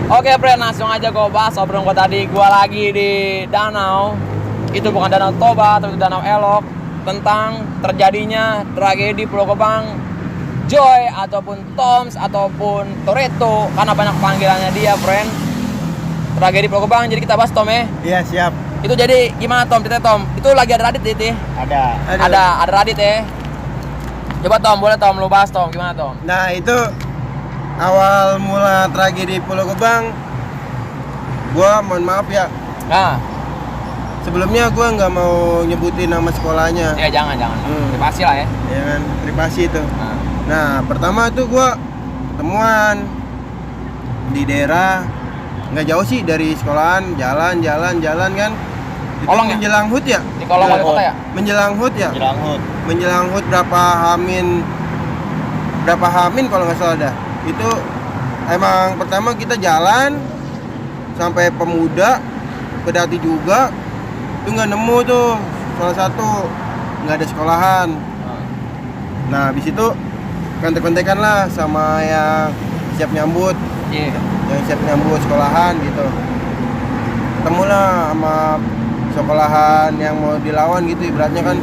Oke, friend, langsung aja gue bahas obrolan gue tadi. Gue lagi di danau. Itu bukan danau Toba, tapi danau Elok. Tentang terjadinya tragedi Pulau Gebang, Joy ataupun Toms ataupun Toretto, karena banyak panggilannya dia, friend. Tragedi Pulau Gebang, jadi kita bahas, Tom ya. Iya, siap. Itu jadi gimana, Tom? Cerita, Tom. Itu lagi ada Radit ya? Ada Radit ya. Coba, Tom, boleh, Tom, lu bahas, Tom. Gimana, Tom? Nah, itu awal mula tragedi Pulau Gebang. Gua mohon maaf ya. Nah, Sebelumnya gua nggak mau nyebutin nama sekolahnya. ya jangan. Privasi lah ya. Ya kan, privasi itu. Nah, Nah, pertama tuh gua ketemuan di daerah nggak jauh sih dari sekolahan, jalan kan. Itu Kolong ya? menjelang HUT ya? di kolong wali kota ya? Menjelang HUT ya? Menjelang HUT berapa hamin kalau nggak salah dah. Itu emang pertama kita jalan sampai Pemuda, Pedati juga. Itu nggak nemu tuh salah satu, nggak ada sekolahan. Nah habis itu kontek-kontekan lah sama yang siap nyambut, Iya. yang siap nyambut sekolahan gitu. Ketemulah sama sekolahan yang mau dilawan gitu, ibaratnya kan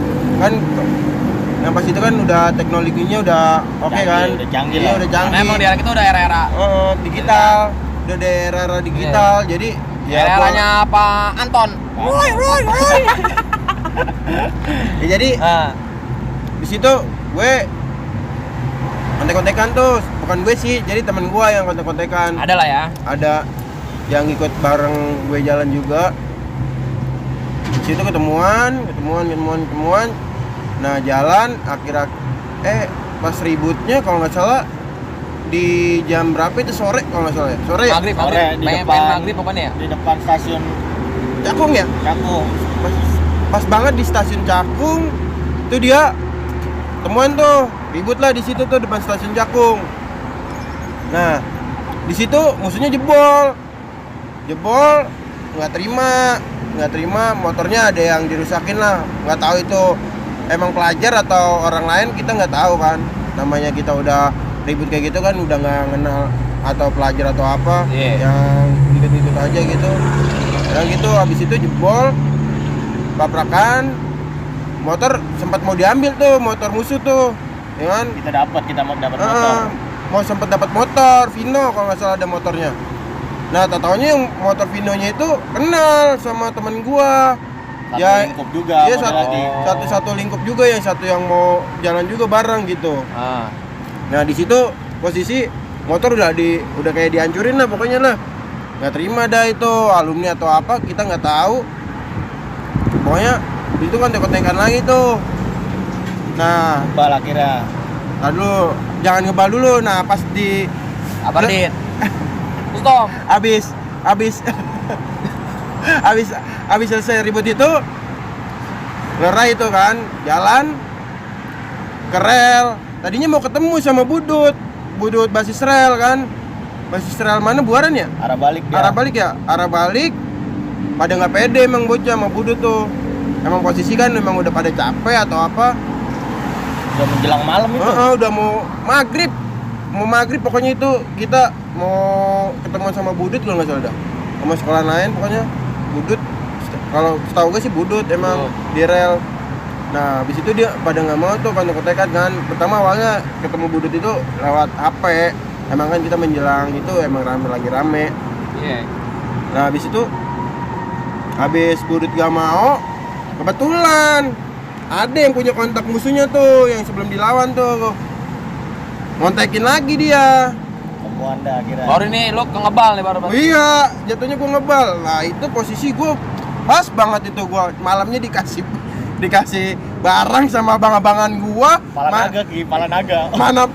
yang pas itu kan udah teknologinya udah oke kan, udah canggih iya lah. udah canggih. Karena emang daerah kita udah era-era Digital, udah daerah digital, jadi era-eranya Pak Anton. Roy. ya jadi Ah, di situ gue kontek-kontekan tuh, bukan gue sih, jadi teman gue yang kontek-kontekan. ada lah ya. Ada yang ikut bareng gue jalan juga. Di situ ketemuan. Nah jalan pas ributnya kalau nggak salah di jam berapa itu, sore kalau nggak salah ya, sore ya, Maghrib. Di Pengen depan maghrib pokoknya ya. Di depan stasiun Cakung ya, Cakung. pas banget di stasiun Cakung tuh dia temuan tuh, ribut lah di situ tuh depan stasiun Cakung. Nah di situ musuhnya jebol nggak terima motornya ada yang dirusakin lah, nggak tahu itu emang pelajar atau orang lain, kita nggak tahu kan, namanya kita udah ribut kayak gitu kan, udah nggak kenal atau pelajar atau apa. Iya. Yang ikut aja gitu. Dan gitu habis itu jebol, tabrakan, motor sempat mau diambil tuh, motor musuh tuh, ya kan? Kita mau dapat motor. Mau sempat dapat motor Vino kalau nggak salah ada motornya. Nah, taunya yang motor Vinonya itu kenal sama teman gua. Lingkup juga. Dia model lagi. satu lingkup juga, yang satu yang mau jalan juga bareng gitu. Ah. Nah, di situ posisi motor udah kayak dihancurin lah pokoknya lah. Nggak terima dah itu alumni atau apa, kita nggak tahu. Pokoknya itu kan kontek-kontekan lagi tuh. Nah, Bal akhirnya. lalu jangan ngebal dulu. Nah, pas di Apa, Dit? Terus, Tom. habis selesai ribut itu, lerai itu kan, jalan ke rel. Tadinya mau ketemu sama Budut basis rel kan. Basis rel mana, Buaran ya? Arah balik dia. Arah balik. Pada nggak pede emang bocah sama Budut tuh. Emang posisi kan memang udah pada capek atau apa. Udah menjelang malam itu. Udah mau maghrib pokoknya itu, kita mau ketemu sama Budut kalau nggak salah dah. Sama sekolah lain pokoknya Budut. Kalau setahu gue sih Budut emang di rel. Nah, habis itu dia pada nggak mau tuh kontek-kontekan kan. Pertama awalnya ketemu Budut itu lewat HP. Emang kan kita menjelang itu emang lagi rame. Iya. Nah, habis Budut gak mau, kebetulan ada yang punya kontak musuhnya tuh, yang sebelum dilawan tuh. Ngontekin lagi dia. Ketemu Anda akhirnya. Baru ini lu ngebal nih baru. Iya, jatuhnya gua ngebal. Nah, itu posisi gua pas banget itu, gua malamnya dikasih barang sama abang-abangan gua. Pala naga.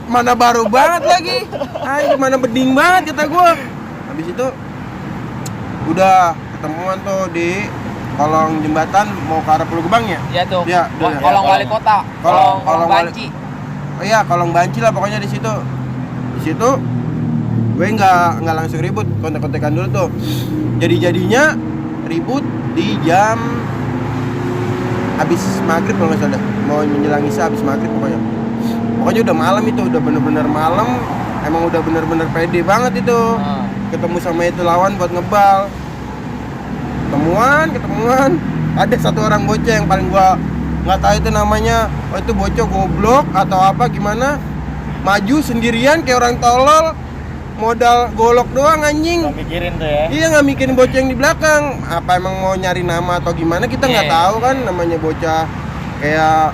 Mana baru banget lagi. Mana beding banget kata gua. Habis itu udah ketemuan tuh di kolong jembatan mau ke arah Pulau Gebang ya? Iya tuh. Iya, Kolong wali kota. Kolong Banci. Oh iya, kolong Banci lah pokoknya di situ. Di situ gue nggak langsung ribut, kontek-kontekan dulu tuh. Jadinya ribut di jam habis maghrib kalau nggak salah, mau menjelang isya habis maghrib pokoknya udah malam itu, udah bener-bener malam, emang udah bener-bener pede banget itu. ketemu sama itu lawan buat ngebal. Ketemuan. Ada satu orang bocah yang paling gua nggak tahu itu namanya, oh itu bocah goblok atau apa gimana, maju sendirian kayak orang tolol, modal golok doang anjing. Nggak mikirin tuh ya. Iya, nggak mikirin bocah yang di belakang. Apa emang mau nyari nama atau gimana, kita nggak Iya. tahu kan, namanya bocah kayak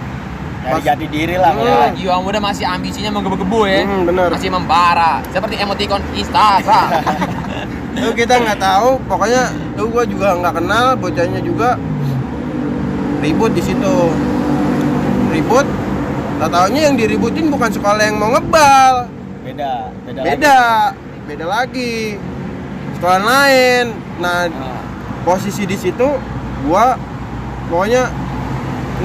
Nyari jati diri lah Ya, ya. jiwa muda masih ambisinya menggebu-gebu ya. bener. Masih membara seperti emoticon Instagram. Itu kita nggak tahu, pokoknya tuh gua juga nggak kenal bocahnya juga. Ribut di situ, ribut. Tak taunya yang diributin bukan sekolah yang mau ngebal, beda lagi sekolah lain. Nah, posisi di situ gua pokoknya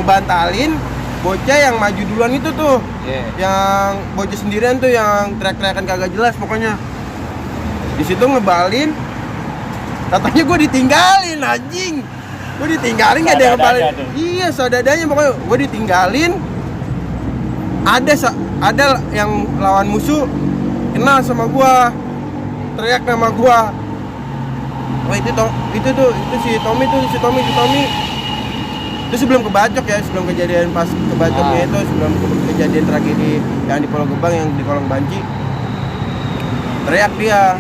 ngebantalin bocah yang maju duluan itu tuh. Iya. Yang bocah sendirian tuh yang teriak-teriakan kagak jelas pokoknya. Di situ ngebalin, katanya gue ditinggalin anjing. Gue ditinggalin, gak ada yang ngebalin. Sadadanya tuh. Iya, sadadanya pokoknya gue ditinggalin. Ada yang lawan musuh kenal sama gue, teriak nama gue. Wah itu si Tommy. Itu sebelum kebacok ya, sebelum kejadian pas kebacoknya itu, sebelum kejadian tragedi yang di Pulau Gebang yang di kolong banci. Teriak dia,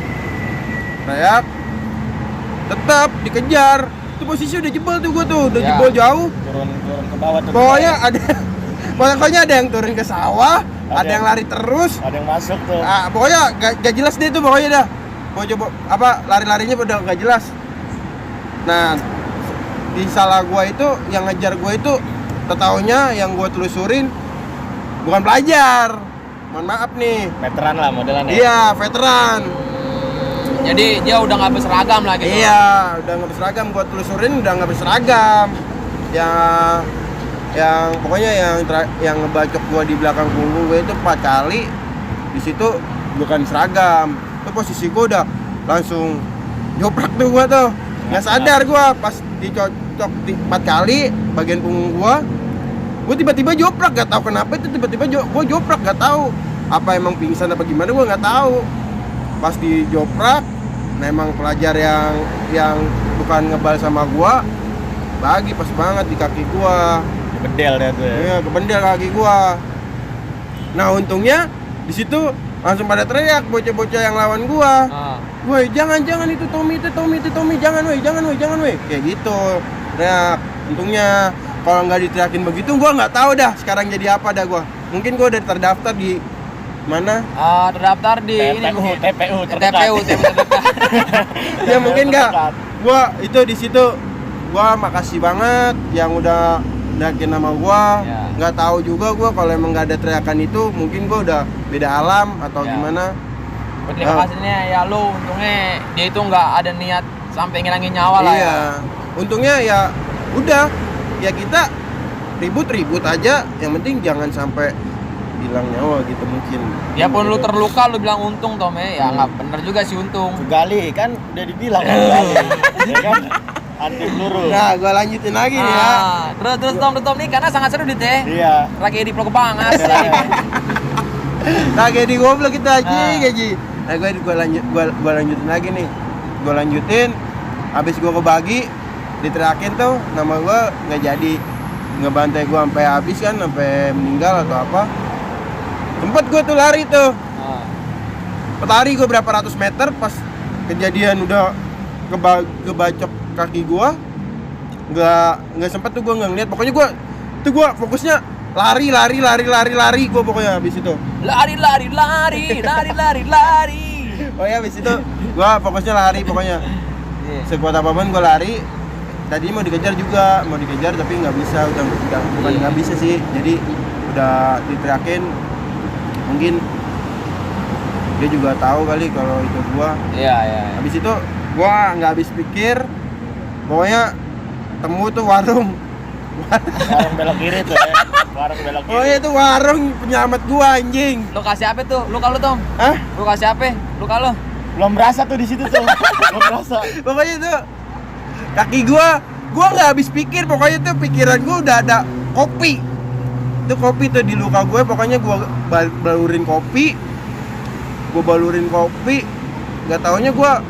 tetap dikejar. Itu posisi udah jebol tuh gua tuh, udah Ya. jebol jauh. Turun ke bawah tuh. Pokoknya ada yang turun ke sawah, ada Ada yang lari terus. Ada yang masuk tuh. Pokoknya gak jelas deh itu pokoknya dah. Gua coba lari-larinya udah gak jelas. Nah, di salah gua itu yang ngejar gua itu tetaunya yang gua telusurin bukan pelajar. Mohon maaf nih. Veteran lah modelannya. Iya, veteran. Jadi dia udah nggak berseragam lah gitu. Iya, udah nggak berseragam. Gua telusurin udah nggak berseragam. Yang pokoknya yang ngebacok gua di belakang punggung gua itu 4 kali. Di situ bukan seragam. Itu posisi gua udah langsung joprak tuh gua tuh. Nggak sadar gua pas dicocok 4 kali bagian punggung gua. Gua tiba-tiba joprak, gak tahu kenapa itu tiba-tiba gua joprak, gak tahu apa emang pingsan apa gimana, gua nggak tahu. Pas dijoprak, nah emang pelajar yang bukan ngebal sama gua bagi pas banget di kaki gua. Bedel dia tuh ya. Iya, kebendel kaki gua. Nah, untungnya di situ langsung pada teriak bocah-bocah yang lawan gua. Woi, jangan itu Tommy, jangan woi. Kayak gitu. Nah, untungnya kalau nggak diteriakin begitu gua nggak tahu dah sekarang jadi apa dah gua. Mungkin gua udah terdaftar di mana? Terdaftar di ini mungkin. TPU terdekat. TPU terdekat. Ya mungkin nggak. Gua itu di situ gua makasih banget yang udah naikin nama gua. Ya. Nggak tahu juga gua kalau emang nggak ada teriakan itu mungkin gua udah beda alam atau Ya. gimana. Terima kasihnya ya lu, untungnya dia itu nggak ada niat sampai ngilangin nyawa lah Iya. ya. Untungnya ya udah, ya kita ribut aja, yang penting jangan sampai hilang nyawa gitu mungkin. Ya pun lu terluka lu bilang untung Tom ya nggak bener juga sih untung. Gali kan udah dibilang kan gali. Ya kan? Anti peluru. Nah, gua lanjutin lagi nih ya. Terus Tom nih karena sangat seru dit ya. Iya. Tragedi Pulau Gebang asik. Tragedi goblok kita Ah. gaji. Nah, gua lanjutin lagi nih. Gua lanjutin, habis gua kebagi, diteriakin tuh, nama gua nggak jadi, ngebantai gua sampai habis kan, sampai meninggal atau apa. Sempet gua tuh lari tuh, lari gua berapa ratus meter pas kejadian udah kebacok kaki gua, nggak sempet tuh gua nggak ngeliat. Pokoknya gua fokusnya lari gua pokoknya habis itu. Lari. Oh ya, habis itu gua fokusnya lari pokoknya. Sekuat apapun gua lari. Tadi mau dikejar tapi nggak bisa, bukan nggak bisa sih. Jadi udah diteriakin, mungkin dia juga tahu kali kalau itu gua. Iya. Habis itu gua nggak habis pikir, pokoknya temu tuh warung belok kiri tuh ya. Warung belok kiri. Oh iya, itu warung penyelamat gua anjing. Lu kasih apa tuh? Luka lu Tom? Hah? Lu kasih apa? Luka lu? Belum berasa tuh di situ tuh. Belum berasa. Pokoknya itu kaki gua nggak habis pikir, pokoknya tuh pikiran gua udah ada kopi. Itu kopi tuh di luka gue, pokoknya gua balurin kopi. nggak taunya gua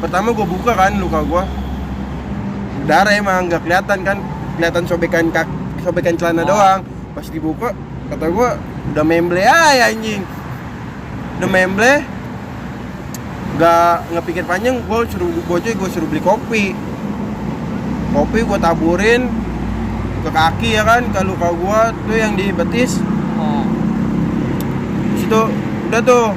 pertama gua buka kan luka gua, darah emang nggak kelihatan kan, kelihatan sobekan celana doang. Pas dibuka kata gua udah memble aja anjing, udah memble. Nggak pikir panjang, gua suruh beli kopi gua taburin ke kaki ya kan, ke luka gua tuh yang di betis. Situ udah tuh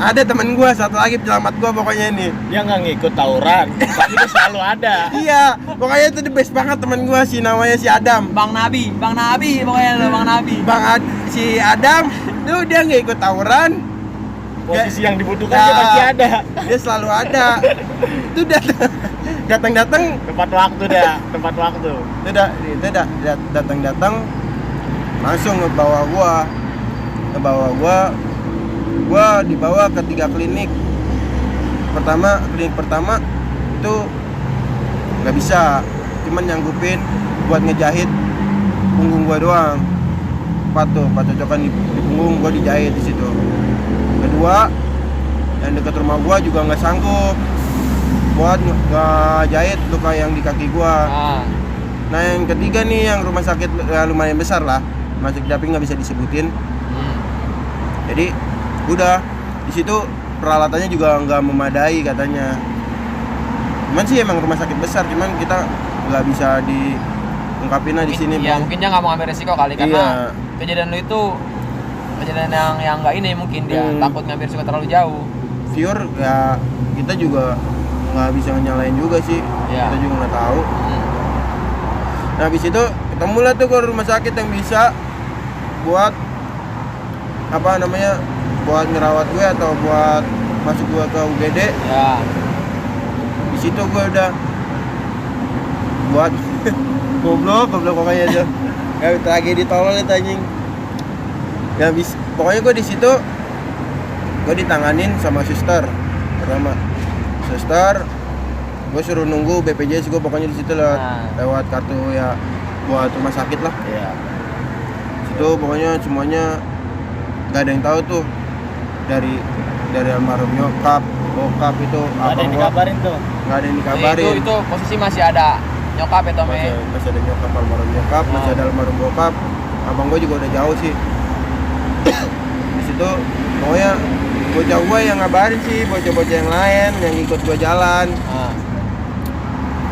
ada temen gua satu lagi penyelamat gua pokoknya ini. Dia nggak ngikut tawuran, tapi dia selalu ada. Iya, pokoknya itu the best banget temen gua sih, namanya si Adam. Bang Nabi pokoknya lo Bang Nabi. Si Adam tuh dia nggak ikut tawuran. Posisi yang dibutuhkan dia pasti ada. Dia selalu ada. Itu datang Tepat waktu dah, tepat waktu. itu datang langsung ngebawa gua dibawa ke 3 klinik. Klinik pertama itu nggak bisa, cuman nyanggupin buat ngejahit punggung gua doang. Cocokan di punggung gua dijahit di situ. Kedua, yang dekat rumah gua juga nggak sanggup buat ngejahit luka yang di kaki gua. Nah yang ketiga nih, yang rumah sakit lumayan besar lah, masuk tapi nggak bisa disebutin. Jadi udah di situ peralatannya juga nggak memadai katanya. Cuman sih emang rumah sakit besar, cuman kita nggak bisa diungkapinnya di sini. Iya, mungkin dia nggak mau ambil resiko kali, karena kejadian lu itu kejadian yang nggak ini, mungkin dia takut ngambil resiko terlalu jauh. Viewer ya, kita juga nggak bisa nyalain juga sih. Kita juga nggak tahu. Nah habis itu ketemulah tuh ke rumah sakit yang bisa buat buat ngerawat gue atau buat masuk gue ke UGD. Di situ gue udah buat goblok pokoknya aja. Ya tragedi tolol itu anjing. Ya pokoknya gue di situ gue ditanganin sama suster. Pertama suster, gue suruh nunggu BPJS gue pokoknya di situ lewat kartu ya buat rumah sakit lah. Situ pokoknya semuanya nggak ada yang tahu tuh, dari almarhum nyokap, bokap itu Nggak ada yang dikabarin tuh. Nggak ada yang dikabarin. Itu posisi masih ada nyokap ya Tome. Masih ada nyokap, almarhum nyokap, masih ada almarhum bokap. Abang gue juga udah jauh sih. Di situ pokoknya bocah gue yang ngabarin sih, bocah-bocah yang lain yang ikut gue jalan.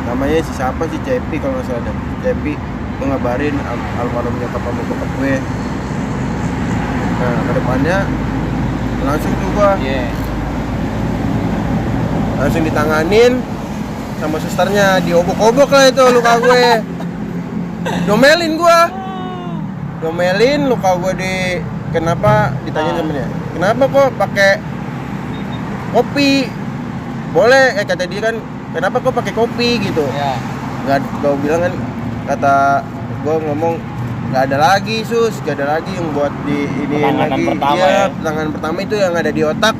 Namanya si siapa sih, Cepi kalau nggak salah ada. Cepi gue ngabarin almarhum nyokap sama bokap gue. Nah kedepannya langsung tuh gue langsung ditanganin sama susternya, diobok-obok lah itu luka gue. Domelin luka gue kenapa ditanya sama dia, kenapa kok pakai kopi? Boleh kata dia kan, kenapa kok pakai kopi gitu. Nggak, gue bilang kan, kata gue ngomong nggak ada lagi yang buat di ini lagi. Penanganan pertama itu yang ada di otak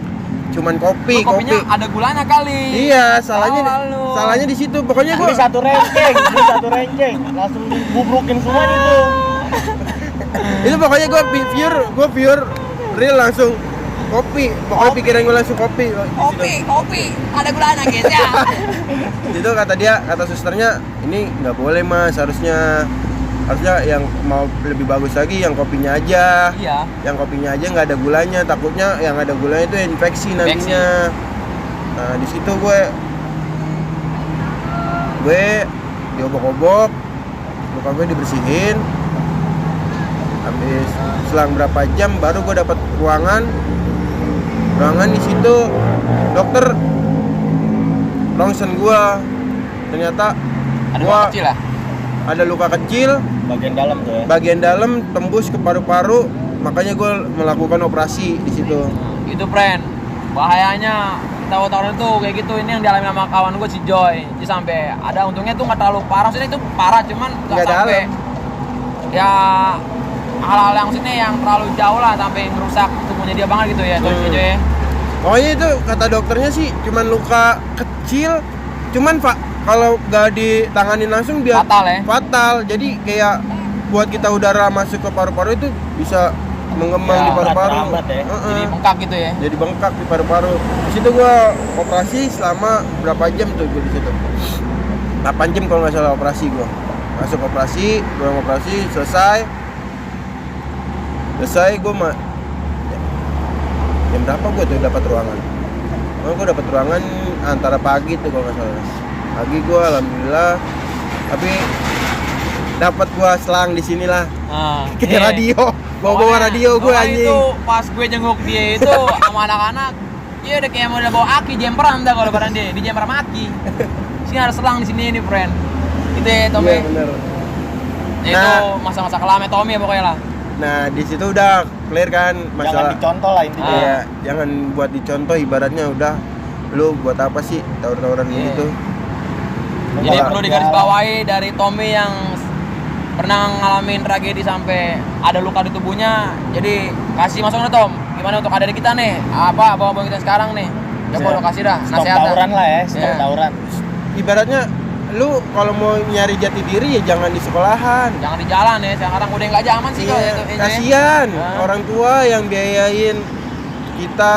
cuman kopi. Kopinya ada gulanya kali. Iya, salahnya di situ. Pokoknya Ini satu renceng, langsung dibubrukin semua itu. Itu pokoknya gue pure real langsung kopi. Pokoknya pikiran gue langsung kopi. Kopi, ada gulanya guys ya. Itu kata susternya, ini nggak boleh mas, harusnya yang mau lebih bagus lagi yang kopinya aja. Yang kopinya aja nggak ada gulanya, takutnya yang ada gulanya itu infeksi nantinya. Nah di situ gue diobok-obok, luka gue dibersihin. Habis selang berapa jam baru gue dapat ruangan di situ dokter rongsen gue, ternyata ada luka kecil lah. Ada luka kecil bagian dalam tembus ke paru-paru, makanya gue melakukan operasi di situ. Itu friend, bahayanya tahu-tahu itu kayak gitu. Ini yang dialami sama kawan gue si Joy. Dia sampai ada, untungnya tuh nggak terlalu parah, sih itu parah cuman nggak sampai ya hal-hal yang sini yang terlalu jauh lah sampai ngerusak tubuhnya dia banget gitu ya. Joy ya. Pokoknya itu kata dokternya sih cuman luka kecil, cuman kalau nggak ditanganin langsung dia fatal. Jadi kayak buat kita udara masuk ke paru-paru itu bisa mengembang Ya, di paru-paru. terambat ya. Jadi bengkak gitu ya. Jadi bengkak di paru-paru. Di situ gua operasi selama berapa jam tuh gua di situ? 8 jam kalau nggak salah operasi gua. Masuk operasi, gua operasi selesai gua jam berapa gua tuh dapat ruangan? Gua dapat ruangan antara pagi tuh kalau nggak salah. Pagi gua alhamdulillah, tapi dapat gua selang di sinilah. Kayak Iya. radio, bawa radio gue Pokoknya anjing. itu pas gue jenguk dia itu sama anak-anak, dia udah kayak mau bawa aki jemperan dah kalau badan dia, di jemper sama aki. Sini ada selang di sini nih, friend. Itu ya Tommy. Iya bener. Itu Nah. masa-masa kelamnya Tommy ya pokoknya lah. Nah di situ udah clear kan Jangan masalah. dicontoh lah intinya. Iya, jangan buat dicontoh, ibaratnya udah lu buat apa sih tawur-tawuran Iya. gitu. Jadi Malah- perlu digarisbawahi dari Tommy yang pernah ngalamin tragedi sampai ada luka di tubuhnya. Jadi kasih masukan nih Tom, gimana untuk adik kita nih? Apa bawa kita sekarang nih? Coba lu kasih dah Stop nasihatnya. tawuran lah ya, stop Iya. tawuran. Ibaratnya lu kalau mau nyari jati diri ya jangan di sekolahan. Jangan di jalan ya, sekarang udah nggak zaman sih kalau Iya, itu. kasihan Nah. orang tua yang biayain kita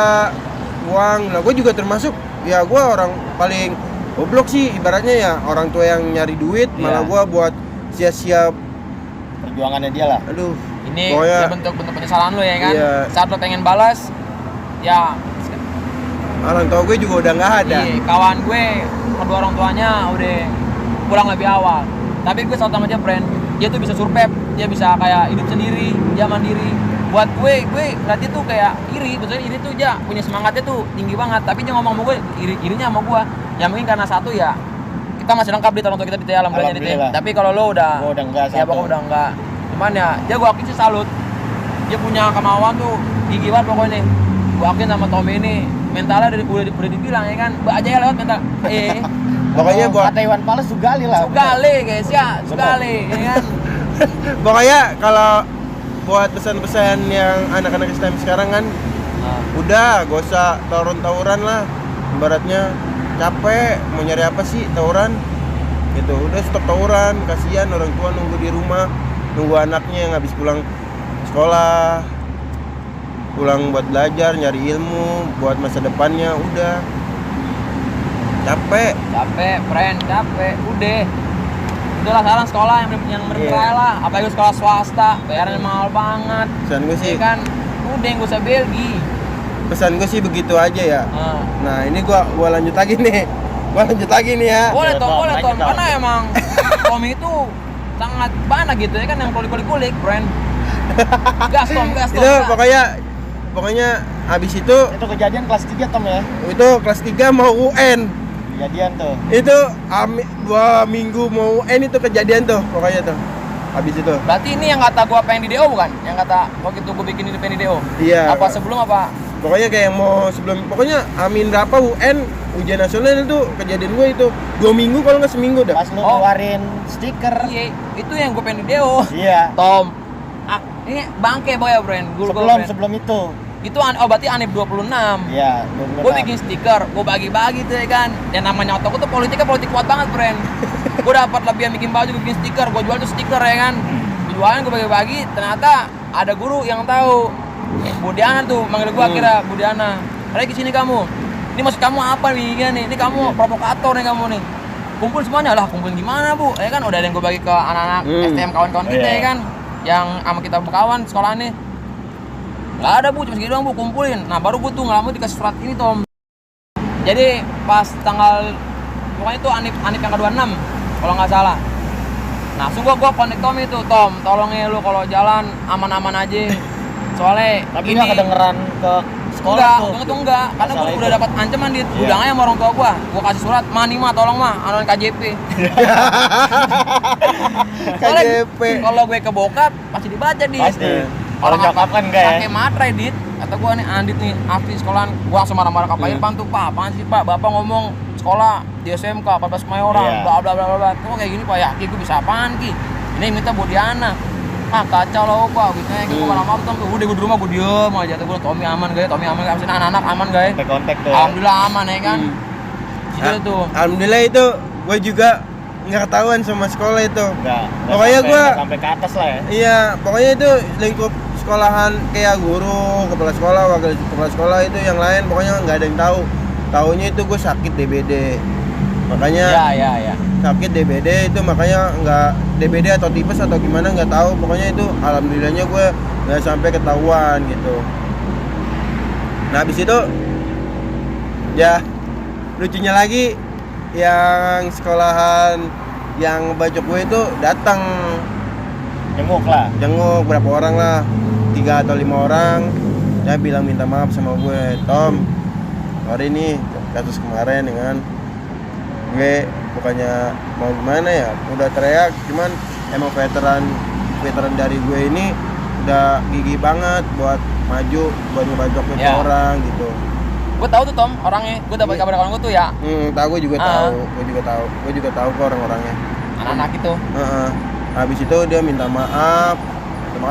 uang. Nah, gue juga termasuk ya gue orang paling goblok sih ibaratnya ya, orang tua yang nyari duit malah Iya. gue buat sia-sia. Perjuangannya dia lah. Aduh, Ini pokoknya ya bentuk penyesalan lo ya kan. Iya. Saat lo pengen balas, ya orang tua gue juga udah nggak ada. iya, kawan gue kedua orang tuanya udah pulang lebih awal. Tapi gue salut sama dia, friend. Dia tuh bisa survive, dia bisa kayak hidup sendiri, dia mandiri. Buat gue berarti tuh kayak iri, betulnya iri tuh dia punya semangatnya tuh tinggi banget. Tapi dia ngomong sama gue, irinya sama gue. Ya mungkin karena satu ya, kita masih lengkap di orang tua kita di alhamdulillah. Alhamdulillah. Tapi kalau lo udah, Gua udah enggak ya satu. pokoknya udah enggak. Cuman ya, dia gue akuin sih salut. Dia punya kemauan tuh tinggi banget pokoknya. Gue akuin sama Tommy ini mentalnya udah dibilang ya kan, aja ya lewat mental. Pokoknya buat kata Iwan Fals Sugali lah. Sugale guys ya, Sugale ya kan. pokoknya kalau buat pesan-pesan yang anak-anak STM sekarang kan udah gak usah tawuran-tawuran lah, ibaratnya capek mau nyari apa sih tawuran gitu, udah stop tawuran, kasihan orang tua nunggu di rumah, nunggu anaknya yang habis pulang sekolah, pulang buat belajar nyari ilmu buat masa depannya. Udah capek. Friend, capek, udahlah sekarang sekolah yang bergerak lah, apalagi sekolah swasta, bayarannya mahal banget. Pesan gue sih, Ya kan, udah yang gue usah belgi. pesan gue sih begitu aja ya. Nah, Nah ini gua lanjut lagi nih. Gua lanjut lagi nih ya. boleh Tom, Tom, lanjut, Tom. karena emang Tommy itu sangat banyak gitu ya kan yang perlu kulik-kulik, friend. Gas Tom. Itu pokoknya habis itu Itu kejadian kelas 3 Tom ya. kelas 3 mau UN. Kejadian tuh. Itu 2 minggu mau UN itu kejadian tuh pokoknya tuh. Habis itu. Berarti ini yang kata gua pengen di DO bukan? Yang kata waktu itu gua bikin ini pengen di DO. Iya. Apa sebelum apa? Pokoknya kayak mau sebelum, pokoknya amin berapa UN ujian nasional itu kejadian gue itu 2 minggu kalau nggak seminggu dah. Pas lu Oh. ngeluarin stiker. Iya, itu yang gua pengen di DO. Iya. Tom, ini bangke boy ya, friend. Sebelum itu. Itu berarti Anip 26. Iya, Gue bikin stiker, gue bagi-bagi tuh ya kan. Dan namanya otak gue tuh politiknya politik kuat banget, friend. Gue dapat lebih yang bikin baju, gue bikin stiker, gue jual tuh stiker ya kan. Gue jualin, gue bagi-bagi. Ternyata ada guru yang tahu. Budiana tuh manggil gue akhirnya, Budiana. Lagi sini kamu. Ini maksud kamu apa nih? Ini kamu provokator nih kamu nih. Kumpul semuanya lah, kumpul gimana bu? Ya kan udah ada yang gue bagi ke anak-anak STM kawan-kawan kita Iya. ya kan. Yang sama kita berkawan sekolah nih. Nggak ada bu, cuma segitu doang bu, kumpulin. Nah baru gue tuh ngelamun dikasih surat ini Tom. Jadi pas tanggal, pokoknya itu Anip yang ke-26 kalau nggak salah. Nah langsung gue kontak Tom itu, Tom tolong ya lu kalau jalan aman-aman aja. Soalnya Tapi ini nggak kedengeran ke sekolah enggak, tuh. untung tuh enggak, karena gue Masalah udah itu. dapat ancaman di Iya. udangnya sama orang tua gue kasih surat, nih mah tolong mah, anuin KJP. Soalnya KJP. kalau gue ke bokap pasti dibaca di. Pasti. Kalau nyokap kan enggak ya. Pakai materai dit. Kata gue nih Andit nih, Afi sekolahan. Gue langsung marah-marah ke Pak Irfan tuh, Pak, apaan sih Pak? Bapak ngomong sekolah di SMK 14 Kemayoran, Iya. bla bla bla bla bla. Kok kayak gini Pak? Ya, Ki, gue bisa apaan Ki? Ini minta Budiana. Ah kacau lah Pak, gitu ya, gue marah-marah tuh. Udah gue di rumah gue diem aja. Gue Tommy aman gak? Tommy aman gak? Maksudnya anak-anak aman gak? Kontak tuh. Alhamdulillah aman ya kan. Gitu tuh. Alhamdulillah itu gue juga nggak ketahuan sama sekolah itu. Enggak Pokoknya gua- sampai ke atas lah ya. Iya, pokoknya itu lingkup sekolahan kayak guru, kepala sekolah, wakil kepala sekolah itu yang lain pokoknya nggak ada yang tahu. Taunya itu gue sakit DBD. Makanya Ya. sakit DBD itu makanya nggak DBD atau tipes atau gimana nggak tahu. Pokoknya itu alhamdulillahnya gue nggak sampai ketahuan gitu. Nah habis itu ya lucunya lagi yang sekolahan yang bacok gue itu datang jenguk berapa orang lah, 3 atau 5 orang. Dia bilang minta maaf sama gue, Tom, sorry nih kasus kemarin dengan gue bukannya mau gimana ya, udah teriak, cuman emang veteran dari gue ini udah gigih banget buat maju, buat ngebacokin orang gitu. Gue tahu tuh Tom orangnya, gue dapat kabar kawan gue tuh ya. Tahu, gue juga tahu kok orang-orangnya. Anak-anak itu. Habis itu dia minta maaf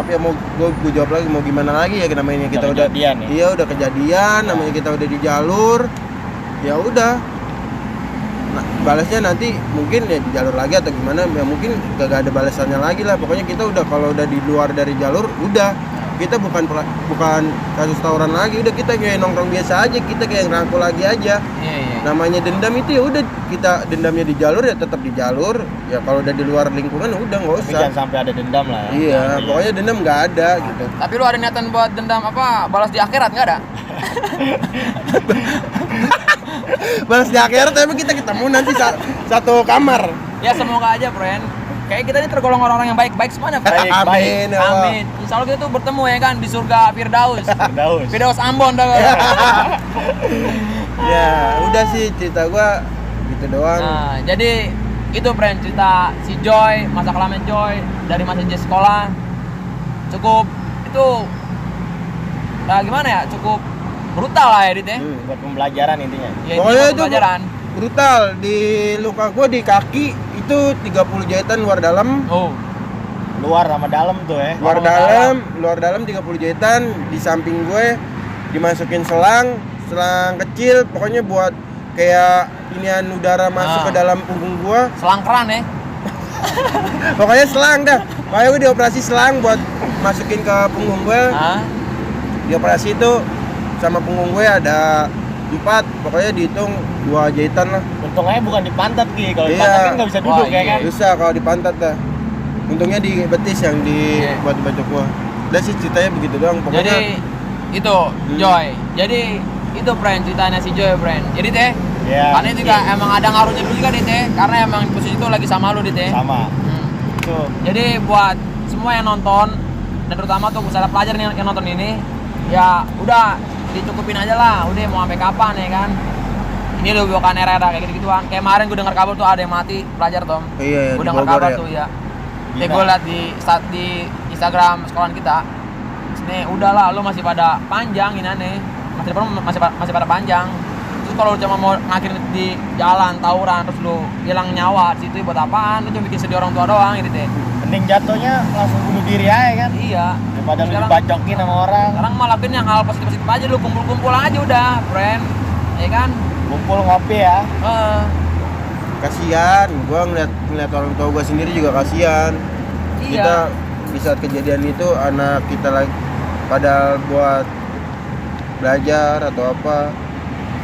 ya, mau gue jawab lagi mau gimana lagi ya, namanya kita udah kejadian, ya? Iya udah kejadian, namanya kita udah di jalur, ya udah. Nah, balasnya nanti mungkin ya di jalur lagi atau gimana, ya mungkin gak ada balasannya lagi lah. Pokoknya kita udah kalau udah di luar dari jalur udah, kita bukan kasus tawuran lagi, udah kita kayak nongkrong biasa aja, kita kayak ngerangkul lagi aja. Iya. Namanya dendam itu ya udah, kita dendamnya di jalur ya tetap di jalur. Ya kalau udah di luar lingkungan udah nggak usah. Tapi jangan sampai ada dendam lah. Iya, pokoknya dendam nggak ada gitu. Tapi lu ada niatan buat dendam apa? Balas di akhirat nggak ada? Balas di akhirat tapi kita ketemu nanti satu kamar. Ya semoga aja, friend. Kayak kita ini tergolong orang-orang yang baik-baik semuanya, friend. Amin. Ya Allah. Amin. Insya Allah kita tuh bertemu ya kan di surga Firdaus. Firdaus Ambon dah. Ya, udah sih cerita gua gitu doang. Nah, jadi itu friend cerita si Joy, masa kelamin Joy dari masa dia sekolah. Cukup itu gimana ya? Cukup brutal lah ya, Dit ya. Buat pembelajaran intinya. Ya, Pokoknya itu pembelajaran. Brutal, di luka gua di kaki itu 30 jahitan luar dalam. Oh. Luar sama dalam tuh ya. Luar dalam 30 jahitan, di samping gue dimasukin selang kecil, pokoknya buat kayak inian udara masuk ke dalam punggung gua. Selang keran ya. Pokoknya selang dah. Makanya gue dioperasi selang buat masukin ke punggung gue. Dioperasi itu sama punggung gue ada 4, pokoknya dihitung 2 jahitan lah. Untungnya bukan di pantat Ki, kalau di pantat kan nggak bisa duduk ya kan? Bisa kalau di pantat dah. Untungnya di betis yang buat bacok gua. Udah sih ceritanya begitu doang. Pokoknya jadi itu Joy. Jadi itu friend ceritanya si Joy, friend. Jadi teh, karena juga emang ada ngaruhnya dulu juga teh, karena emang posisi itu lagi sama lu teh. Sama. Jadi buat semua yang nonton dan terutama tuh misalnya pelajar yang nonton ini, ya udah dicukupin aja lah, udah mau sampai kapan ya kan. Ini udah bukan era-era kayak gitu-gituan. Kayak kemarin gue dengar kabar tuh ada yang mati pelajar Tom. Iya, gue dengar kabar tuh ya. Gue liat di Instagram sekolahan kita. Nih udahlah, lu masih pada panjang ini aneh. Masih pada panjang. Terus kalau lu cuma mau ngakhirin di jalan tawuran terus lu hilang nyawa di situ buat apaan? Lu cuma bikin sedih orang tua doang gitu deh. Mending jatuhnya langsung bunuh diri aja kan. Iya. Daripada lu dibacokin sama orang. Sekarang malah lakuin yang hal positif aja, lu kumpul-kumpul aja udah, friend. Ya kan? Kumpul ngopi ya. Kasihan, gua ngeliat orang tua gua sendiri juga kasihan. Iya. Kita di saat kejadian itu anak kita lagi padahal buat belajar atau apa,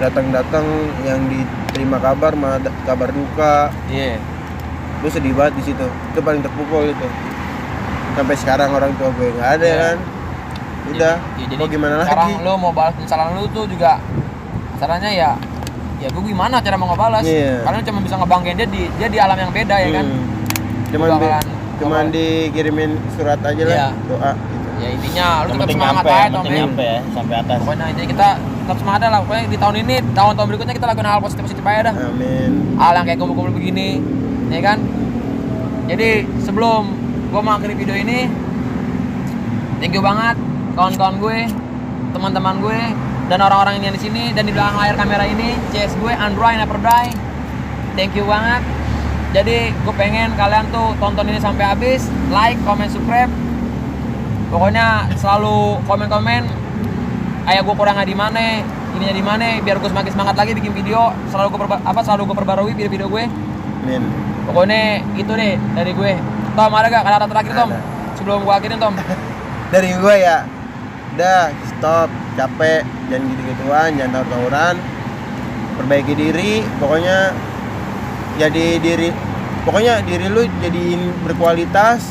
datang yang diterima kabar malah kabar duka. Iya. Lu sedih banget di situ. Itu paling terpukul itu. Sampai sekarang orang tua gue nggak ada kan. Udah. Ya, mau gimana sekarang lagi? lu mau balas penyesalan lu tuh juga caranya ya gue gimana cara mau ngebalas? Kalian cuma bisa ngebanggain dia di alam yang beda ya kan. Cuman dikirimin surat aja lah, doa gitu. Ya intinya lu tetap penting semangat nyampe, aja Tom nyampe ya sampai atas. Pokoknya intinya kita tetap semangat lah. Pokoknya di tahun ini, tahun-tahun berikutnya kita lakukan hal positif aja dah. Amin. Hal yang kayak kumpul-kumpul begini, ya kan? Jadi sebelum gua mengakhiri video ini, thank you banget kawan-kawan gue, teman-teman gue, dan orang-orang yang di sini dan di belakang layar kamera ini, CS gue Android Never Die. Thank you banget. Jadi gue pengen kalian tuh tonton ini sampai habis, like, comment, subscribe. Pokoknya selalu komen-komen ayah gue kurangnya di mana, ininya di mana, biar gue semakin semangat lagi bikin video. Selalu gue perbarui video-video gue. Amin. Pokoknya itu deh dari gue. Tom, ada gak kata-kata terakhir Tom? Sebelum gue akhirin Tom. dari gue ya, udah stop, capek, jangan gitu-gituan, jangan tawur-tawuran, perbaiki diri, pokoknya diri lu jadiin berkualitas.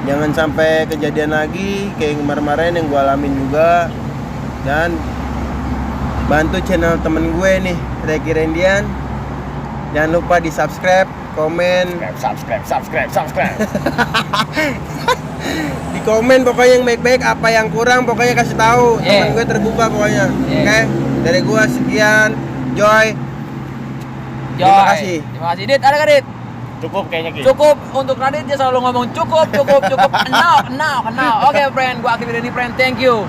Jangan sampai kejadian lagi kayak kemarin-kemarin yang gue alamin juga. Dan bantu channel temen gue nih, Reki Rendian. Jangan lupa di subscribe, komen, subscribe. di komen pokoknya yang baik-baik, apa yang kurang pokoknya kasih tahu. Yeah. Temen gue terbuka pokoknya. Yeah. Oke, dari gue sekian. Joy. Terima kasih. Terima kasih. Dit, ada nggak Dit? Cukup kayaknya Ki. Cukup untuk Radit, dia selalu ngomong cukup. Enough. Oke, friend, gua akhiri ini, friend. Thank you.